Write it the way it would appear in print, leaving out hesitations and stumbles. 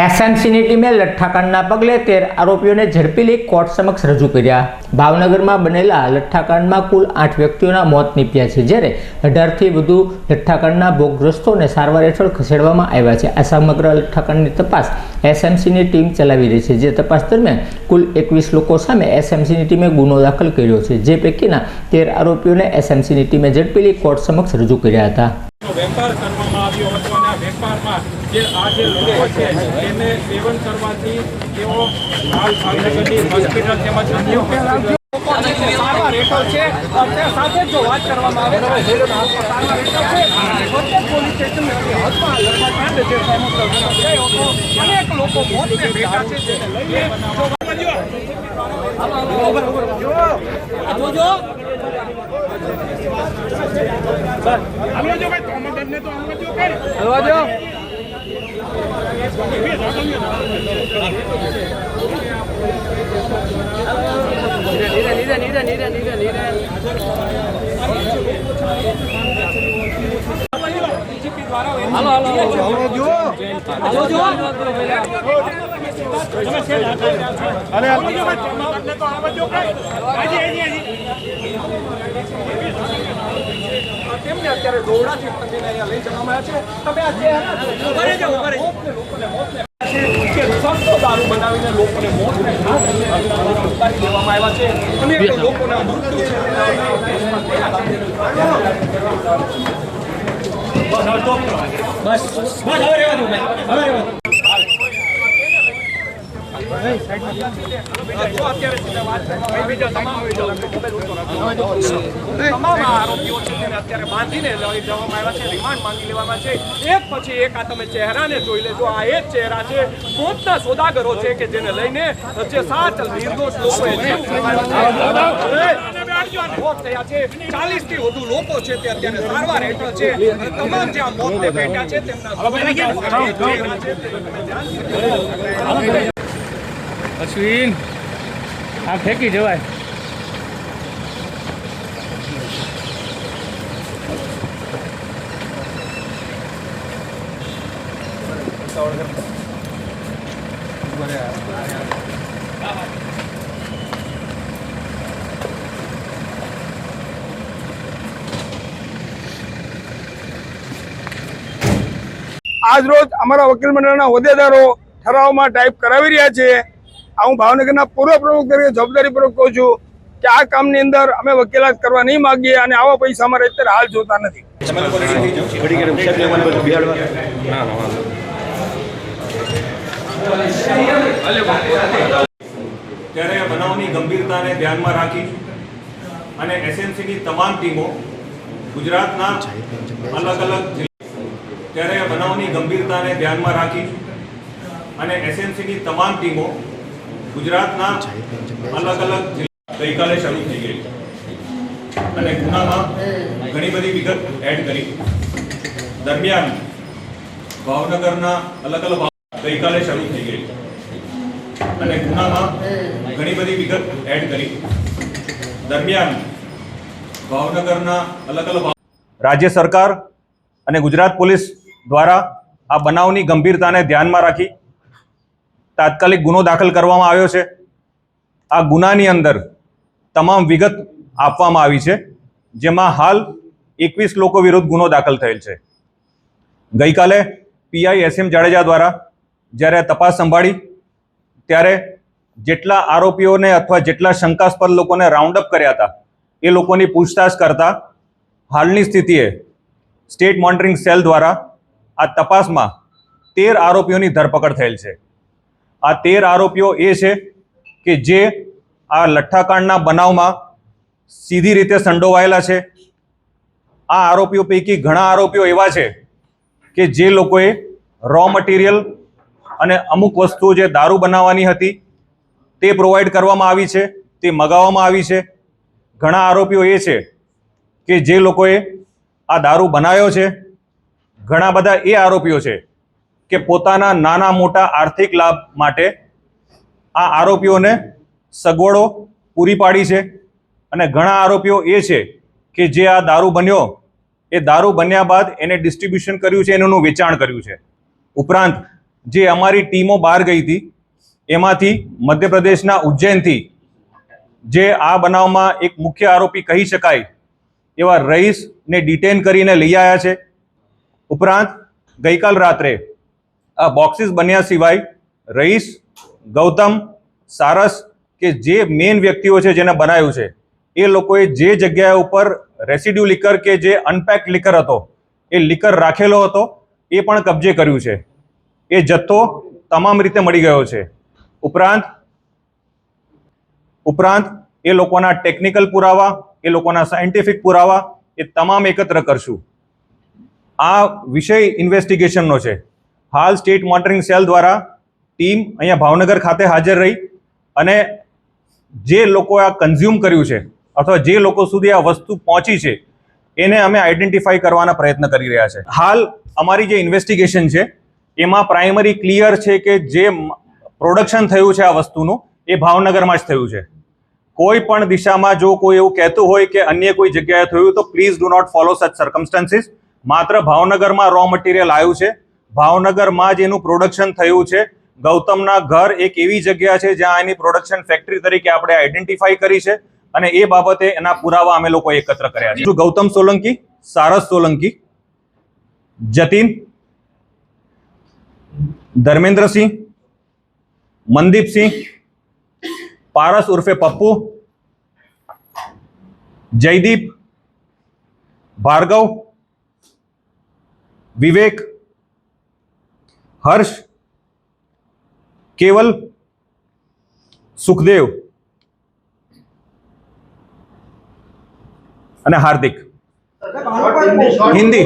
એસએમસીની ટીમે લઠ્ઠાકાંડના પગલે 13 આરોપીઓને ઝડપી લઈ કોર્ટ સમક્ષ રજૂ કર્યા। ભાવનગરમાં બનેલા લઠ્ઠાકાંડમાં કુલ 8 વ્યક્તિઓના મોત નીપજ્યા છે, જ્યારે 18થી વધુ લઠ્ઠાકાંડના ભોગગ્રસ્તોને સારવાર હેઠળ ખસેડવામાં આવ્યા છે। આ સમગ્ર લઠ્ઠાકાંડની તપાસ એસએમસીની ટીમ ચલાવી રહી છે, જે તપાસ દરમિયાન કુલ 21 લોકો સામે એસએમસીની ટીમે ગુનો દાખલ કર્યો છે, જે પૈકીના 13 આરોપીઓને એસએમસીની ટીમે ઝડપી લઈ કોર્ટ સમક્ષ રજૂ કર્યા હતા। વેપાર કરવામાં આવ્યો હતો અને આ વેપારમાં જે આ જે લોકો છે એને સેવન કરવાથી તેઓ હાલ ભાવનગરની હોસ્પિટલ તેમજ અન્ય સારવાર હેઠળ છે। અત્યારે સાથે જો વાત કરવામાં આવે તો સારવાર હેઠળ છે પોલીસ સ્ટેશન હદમાં જે સમગ્ર થયો હતો અનેક લોકો મોતને ભેટા છે જેને લઈને તેમને અત્યારે દોરડાથી અહીંયા લઈ જવામાં આવ્યા છે। સસ્તો દારૂ બનાવીને લોકોને મોતને ઉતારી દેવામાં આવ્યા છે અને લોકોના મૃત્યુ તમામ આરોપીઓ છે તેને અત્યારે બાંધીને લઈ જવામાં આવ્યા છે, રિમાન્ડ માંગી લેવામાં છે। એક પછી એક આ તમે ચહેરાને જોઈ લેજો, આ એ જ ચહેરા છે, મોતના સોદાગરો છે કે જેને લઈને જે 7 નિર્દોષ લોકોએ મોત થયા છે। 40 થી વધુ લોકો છે તે અત્યારે સારવાર હેઠળ છે। તમામ જે આ મોતને ભેટ્યા છે તેમના અશ્વિન આ ફેંકી જવાય। આજ રોજ અમારા વકીલ મંડળના હોદ્દેદારો ઠરાવમાં ટાઈપ કરાવી રહ્યા છે। હું ભાવનગરના પૂર્વ પ્રમુખ તરીકે જવાબદારીપૂર્વક કહું છું કે આ કામની અંદર અમે વકીલાત કરવા નહીં માંગીએ અને આવા પૈસા અમારે અત્યારે હાલ જોતા નથી। ત્યારે બનાવની ગંભીરતાને ધ્યાનમાં રાખી અને એસએમસીની તમામ ટીમો ગુજરાતના ત્યારે બનાવની ગંભીરતાને ધ્યાનમાં રાખી અને એસએમસીની તમામ ટીમો ગુજરાતના ગઈકાલે શરૂ થઈ ગઈ અને ગુનામાં ઘણી બધી વિગત એડ કરી દરમિયાન ભાવનગરના ગઈકાલે શરૂ થઈ ગઈ અને ગુનામાં ઘણી બધી વિગત એડ કરી દરમિયાન ભાવનગરના રાજ્ય સરકાર અને ગુજરાત પોલીસ દ્વારા આ બનાવની ગંભીરતાને ધ્યાનમાં રાખી તાત્કાલિક ગુનો દાખલ કરવામાં આવ્યો છે। આ ગુનાની અંદર તમામ વિગત આપવામાં આવી છે, જેમાં હાલ 21 લોકો વિરુદ્ધ ગુનો દાખલ થયેલ છે। ગઈકાલે પીઆઈ એસએમ જાડેજા દ્વારા જ્યારે તપાસ સંભાળી ત્યારે જેટલા આરોપીઓને અથવા જેટલા શંકાસ્પદ લોકોને રાઉન્ડ અપ કર્યા હતા એ લોકોની પૂછતાછ કરતા હાલની સ્થિતિએ સ્ટેટ મોનિટરિંગ સેલ દ્વારા આ તપાસમાં 13 આરોપીઓની ધરપકડ થયેલ છે। આ 13 આરોપીઓ એ છે કે જે આ લઠ્ઠાકાંડના બનાવમાં સીધી રીતે સંડોવાયેલા છે। આ આરોપીઓ પૈકી ઘણા આરોપીઓ એવા છે કે જે લોકોએ રો મટીરિયલ અને અમુક વસ્તુઓ જે દારૂ બનાવવાની હતી તે પ્રોવાઈડ કરવામાં આવી છે, તે મગાવવામાં આવી છે। ઘણા આરોપીઓ એ છે કે જે લોકોએ આ દારૂ બનાવ્યો છે। ઘણા બધા એ આરોપીઓ છે કે પોતાના નાના મોટા આર્થિક લાભ માટે આ આરોપીઓને સગવડો પૂરી પાડી છે અને ઘણા આરોપીઓ એ છે કે જે આ દારૂ બન્યો એ દારૂ બન્યા બાદ એને ડિસ્ટ્રીબ્યુશન કર્યું છે, એનું વેચાણ કર્યું છે। ઉપરાંત જે અમારી ટીમો બહાર ગઈ હતી એમાંથી મધ્યપ્રદેશના ઉજ્જૈનથી જે આ બનાવમાં એક મુખ્ય આરોપી કહી શકાય એવા રહીશને ડિટેન કરીને લઈ આવ્યા છે. ઉપરાંત ગઈકાલ રાત્રે આ બોક્સિસ બન્યા સિવાય રહીશ, ગૌતમ, સારસ કે જે મેઇન વ્યક્તિઓ છે જેને બનાવ્યું છે એ લોકોએ જે જગ્યા ઉપર રેસિડ્યુ લિકર કે જે અનપેક્ડ લિકર હતો એ લિકર રાખેલો હતો એ પણ કબજે કર્યું છે. એ જથ્થો તમામ રીતે મળી ગયો છે. ઉપરાંત એ લોકોના ટેકનિકલ પુરાવા, એ લોકોના સાયન્ટિફિક પુરાવા એ તમામ એકત્ર કરશું. આ વિષય ઇન્વેસ્ટિગેશનનો છે. હાલ સ્ટેટ મોનિટરિંગ સેલ દ્વારા ટીમ અહીંયા ભાવનગર ખાતે હાજર રહી અને જે લોકો આ કન્ઝ્યુમ કર્યું છે અથવા જે લોકો સુધી આ વસ્તુ પહોંચી છે એને અમે આઈડેન્ટિફાઈ કરવાના પ્રયત્ન કરી રહ્યા છે. હાલ અમારી જે ઇન્વેસ્ટિગેશન છે એમાં પ્રાઇમરી ક્લિયર છે કે જે પ્રોડક્શન થયું છે આ વસ્તુનું એ ભાવનગરમાં જ થયું છે. કોઈ પણ દિશામાં જો કોઈ એવું કહેતું હોય કે અન્ય કોઈ જગ્યાએ થયું તો please do not follow such circumstances. માત્ર ભાવનગરમાં રો મટીરિયલ આવ્યું છે, ભાવનગરમાં જ એનું પ્રોડક્શન થયું છે. ગૌતમના ઘર એક એવી જગ્યા છે જ્યાં એની પ્રોડક્શન ફેક્ટરી તરીકે આપણે આઈડેન્ટિફાઈ કરી છે અને એ બાબતે એના પુરાવા અમે લોકો એકત્ર કર્યા છે. ગૌતમ સોલંકી, સારસ સોલંકી, જતીન, ધર્મેન્દ્રસિંહ, મનદીપસિંહ, પારસ ઉર્ફે પપ્પુ, જયદીપ, ભાર્ગવ, વિવેક, હર્ષ, કેવલ, સુખદેવ અને હાર્દિક. હિન્દી